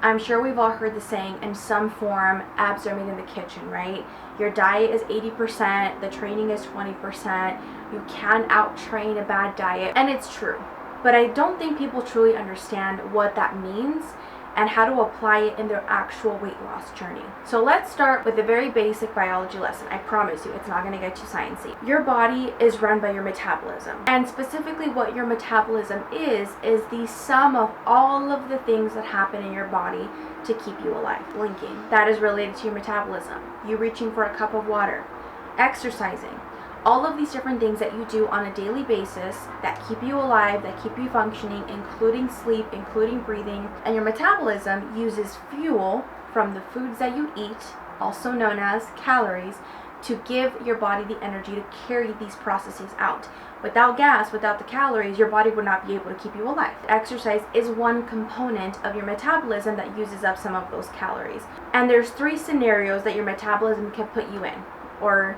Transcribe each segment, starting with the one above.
I'm sure we've all heard the saying in some form, abs are made in the kitchen, right? Your diet is 80%, the training is 20%. You can out-train a bad diet, and it's true. But I don't think people truly understand what that means and how to apply it in their actual weight loss journey. So let's start with a very basic biology lesson. I promise you, it's not going to get you sciencey. Your body is run by your metabolism. And specifically what your metabolism is the sum of all of the things that happen in your body to keep you alive. Blinking, that is related to your metabolism. You reaching for a cup of water, exercising, all of these different things that you do on a daily basis that keep you alive, that keep you functioning, including sleep, including breathing. And your metabolism uses fuel from the foods that you eat, also known as calories, to give your body the energy to carry these processes out. Without gas, without the calories, your body would not be able to keep you alive. Exercise is one component of your metabolism that uses up some of those calories. And there's 3 scenarios that your metabolism can put you in, or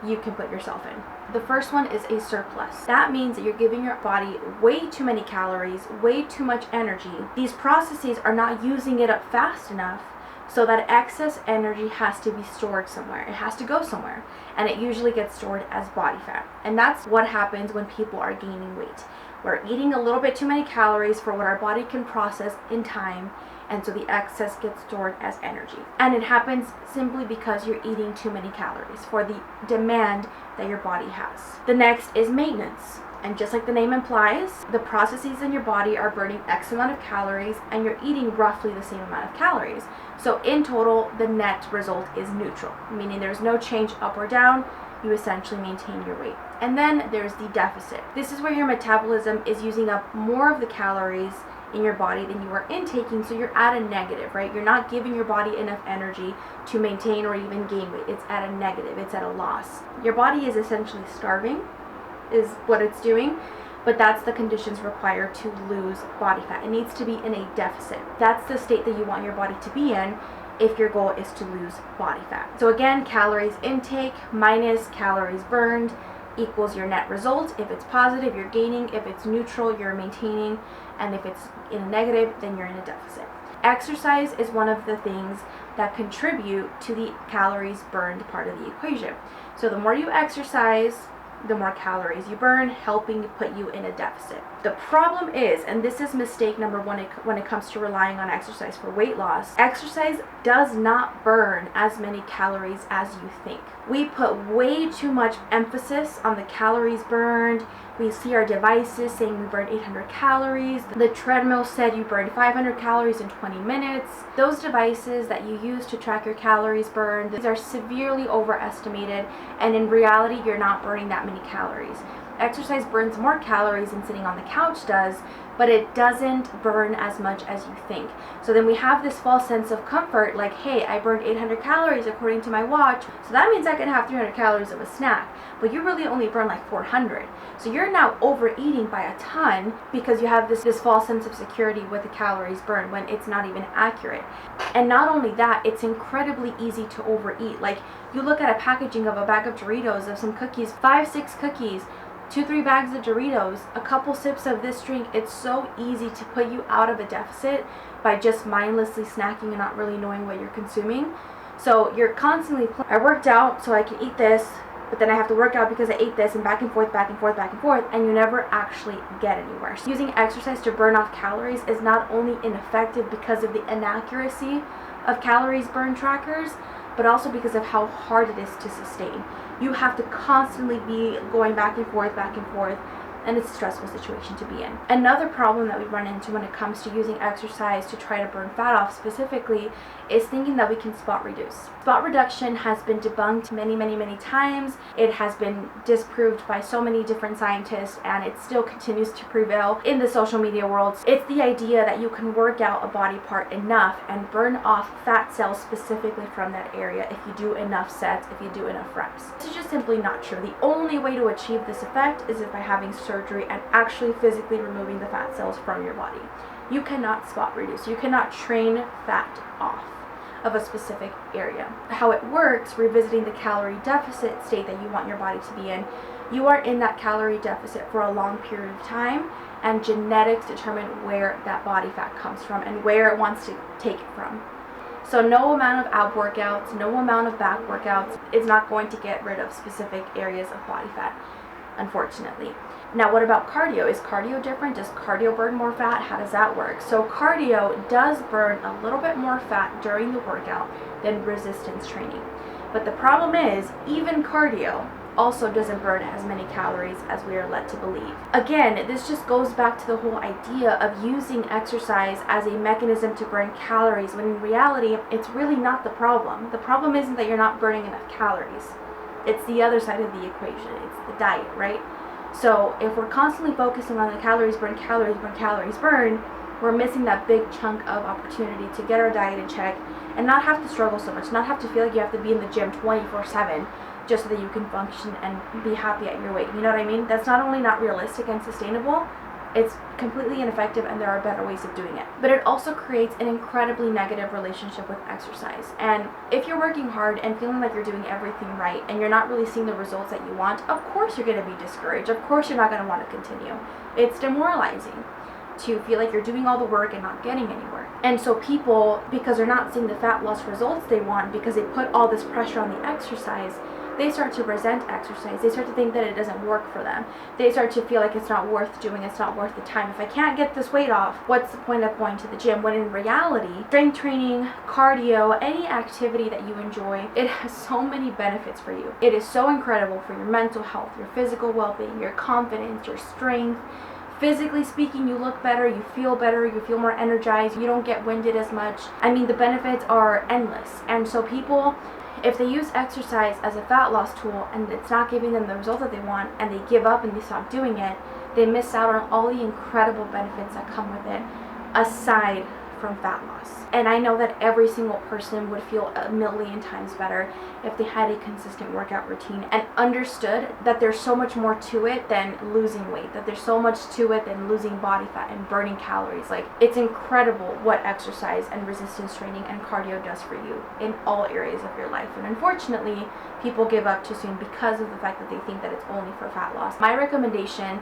you can put yourself in. The first one is a surplus. That means that you're giving your body way too many calories, way too much energy. These processes are not using it up fast enough, so that excess energy has to be stored somewhere. It has to go somewhere, and it usually gets stored as body fat. And that's what happens when people are gaining weight. We're eating a little bit too many calories for what our body can process in time, and so the excess gets stored as energy. And it happens simply because you're eating too many calories for the demand that your body has. The next is maintenance. And just like the name implies, the processes in your body are burning X amount of calories, and you're eating roughly the same amount of calories. So in total, the net result is neutral, meaning there's no change up or down. You essentially maintain your weight. And then there's the deficit. This is where your metabolism is using up more of the calories in your body than you are intaking, so you're at a negative, right? You're not giving your body enough energy to maintain or even gain weight. It's at a negative, it's at a loss. Your body is essentially starving, is what it's doing, but that's the conditions required to lose body fat. It needs to be in a deficit. That's the state that you want your body to be in if your goal is to lose body fat. So again, calories intake minus calories burned equals your net result. If it's positive, you're gaining. If it's neutral, you're maintaining. And if it's in a negative, then you're in a deficit. Exercise is one of the things that contribute to the calories burned part of the equation. So the more you exercise, the more calories you burn, helping put you in a deficit. The problem is, and this is mistake number one when it comes to relying on exercise for weight loss, exercise does not burn as many calories as you think. We put way too much emphasis on the calories burned. We see our devices saying we burned 800 calories. The treadmill said you burned 500 calories in 20 minutes. Those devices that you use to track your calories burned, these are severely overestimated, and in reality, you're not burning that many calories. Exercise burns more calories than sitting on the couch does, but it doesn't burn as much as you think. So then we have this false sense of comfort, like, hey, I burned 800 calories according to my watch, so that means I can have 300 calories of a snack. But you really only burn like 400. So you're now overeating by a ton because you have this false sense of security with the calories burned when it's not even accurate. And not only that, it's incredibly easy to overeat. Like, you look at a packaging of a bag of Doritos, of some cookies, 5-6 cookies, 2-3 bags of Doritos, a couple sips of this drink. It's so easy to put you out of a deficit by just mindlessly snacking and not really knowing what you're consuming. So you're constantly, I worked out so I can eat this, but then I have to work out because I ate this, and back and forth, and you never actually get anywhere. So using exercise to burn off calories is not only ineffective because of the inaccuracy of calories burned trackers, but also because of how hard it is to sustain. You have to constantly be going back and forth, and it's a stressful situation to be in. Another problem that we run into when it comes to using exercise to try to burn fat off specifically is thinking that we can spot reduce. Spot reduction has been debunked many times. It has been disproved by so many different scientists, and it still continues to prevail in the social media world. It's the idea that you can work out a body part enough and burn off fat cells specifically from that area if you do enough sets, if you do enough reps. This is just simply not true. The only way to achieve this effect is by having surgery and actually physically removing the fat cells from your body. You cannot spot reduce. You cannot train fat off of a specific area. How it works, revisiting the calorie deficit state that you want your body to be in, You are in that calorie deficit for a long period of time, and genetics determine where that body fat comes from and where it wants to take it from. So no amount of ab workouts, no amount of back workouts is not going to get rid of specific areas of body fat, unfortunately. Now, what about cardio? Is cardio different? Does cardio burn more fat? How does that work? So cardio does burn a little bit more fat during the workout than resistance training. But the problem is, even cardio also doesn't burn as many calories as we are led to believe. Again, this just goes back to the whole idea of using exercise as a mechanism to burn calories, when in reality, it's really not the problem. The problem isn't that you're not burning enough calories. It's the other side of the equation. It's the diet, right? So if we're constantly focusing on the calories burn, we're missing that big chunk of opportunity to get our diet in check and not have to struggle so much, not have to feel like you have to be in the gym 24/7 just so that you can function and be happy at your weight. You know what I mean? That's not only not realistic and sustainable, it's completely ineffective, and there are better ways of doing it. But it also creates an incredibly negative relationship with exercise. And if you're working hard and feeling like you're doing everything right and you're not really seeing the results that you want, of course you're going to be discouraged. Of course you're not going to want to continue. It's demoralizing to feel like you're doing all the work and not getting anywhere. And so people, because they're not seeing the fat loss results they want, because they put all this pressure on the exercise, they start to resent exercise. They start to think that it doesn't work for them. They start to feel like it's not worth doing, it's not worth the time. If I can't get this weight off, what's the point of going to the gym? When in reality, strength training, cardio, any activity that you enjoy, it has so many benefits for you. It is so incredible for your mental health, your physical well-being, your confidence, your strength. Physically speaking, you look better, you feel more energized, you don't get winded as much. I mean, the benefits are endless. And so people, if they use exercise as a fat loss tool and it's not giving them the result that they want, and they give up and they stop doing it, they miss out on all the incredible benefits that come with it, aside from fat loss. And I know that every single person would feel a million times better if they had a consistent workout routine and understood that there's so much more to it than losing weight, that there's so much to it than losing body fat and burning calories. Like, it's incredible what exercise and resistance training and cardio does for you in all areas of your life. And unfortunately, people give up too soon because of the fact that they think that it's only for fat loss. My recommendation,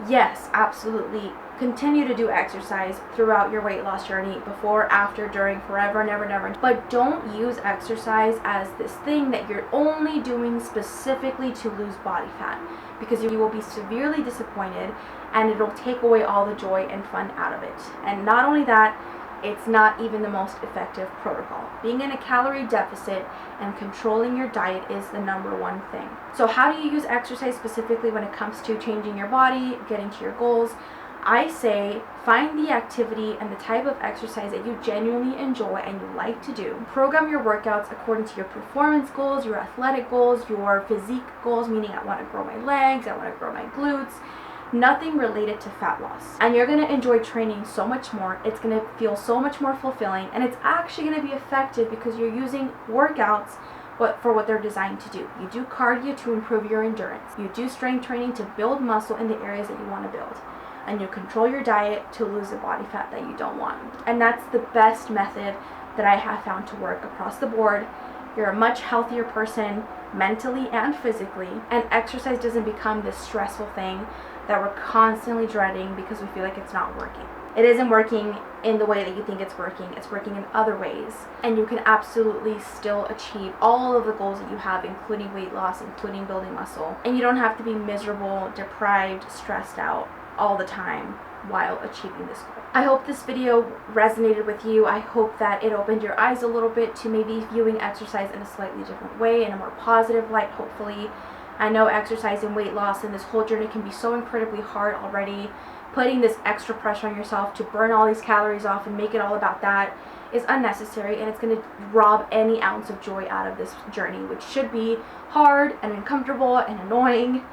yes, absolutely, continue to do exercise throughout your weight loss journey, before, after, during, forever, never. But don't use exercise as this thing that you're only doing specifically to lose body fat, because you will be severely disappointed and it'll take away all the joy and fun out of it. And not only that, it's not even the most effective protocol. Being in a calorie deficit and controlling your diet is the number one thing. So how do you use exercise specifically when it comes to changing your body, getting to your goals? I say find the activity and the type of exercise that you genuinely enjoy and you like to do. Program your workouts according to your performance goals, your athletic goals, your physique goals, meaning I want to grow my legs, I want to grow my glutes. Nothing related to fat loss. And you're going to enjoy training so much more. It's going to feel so much more fulfilling, and it's actually going to be effective because you're using workouts for what they're designed to do. You do cardio to improve your endurance. You do strength training to build muscle in the areas that you want to build. And you control your diet to lose the body fat that you don't want. And that's the best method that I have found to work across the board. You're a much healthier person mentally and physically, and exercise doesn't become this stressful thing that we're constantly dreading because we feel like it's not working. It isn't working in the way that you think it's working in other ways. And you can absolutely still achieve all of the goals that you have, including weight loss, including building muscle. And you don't have to be miserable, deprived, stressed out all the time while achieving this goal. I hope this video resonated with you. I hope that it opened your eyes a little bit to maybe viewing exercise in a slightly different way, in a more positive light, hopefully. I know exercise and weight loss and this whole journey can be so incredibly hard already. Putting this extra pressure on yourself to burn all these calories off and make it all about that is unnecessary, and it's going to rob any ounce of joy out of this journey, which should be hard and uncomfortable and annoying,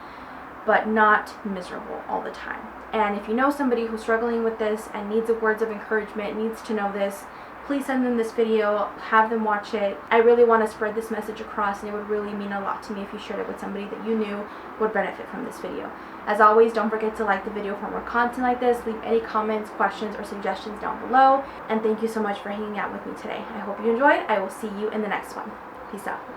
but not miserable all the time. And if you know somebody who's struggling with this and needs words of encouragement, needs to know this, please send them this video, have them watch it. I really want to spread this message across, and it would really mean a lot to me if you shared it with somebody that you knew would benefit from this video. As always, don't forget to like the video for more content like this. Leave any comments, questions, or suggestions down below. And thank you so much for hanging out with me today. I hope you enjoyed. I will see you in the next one. Peace out.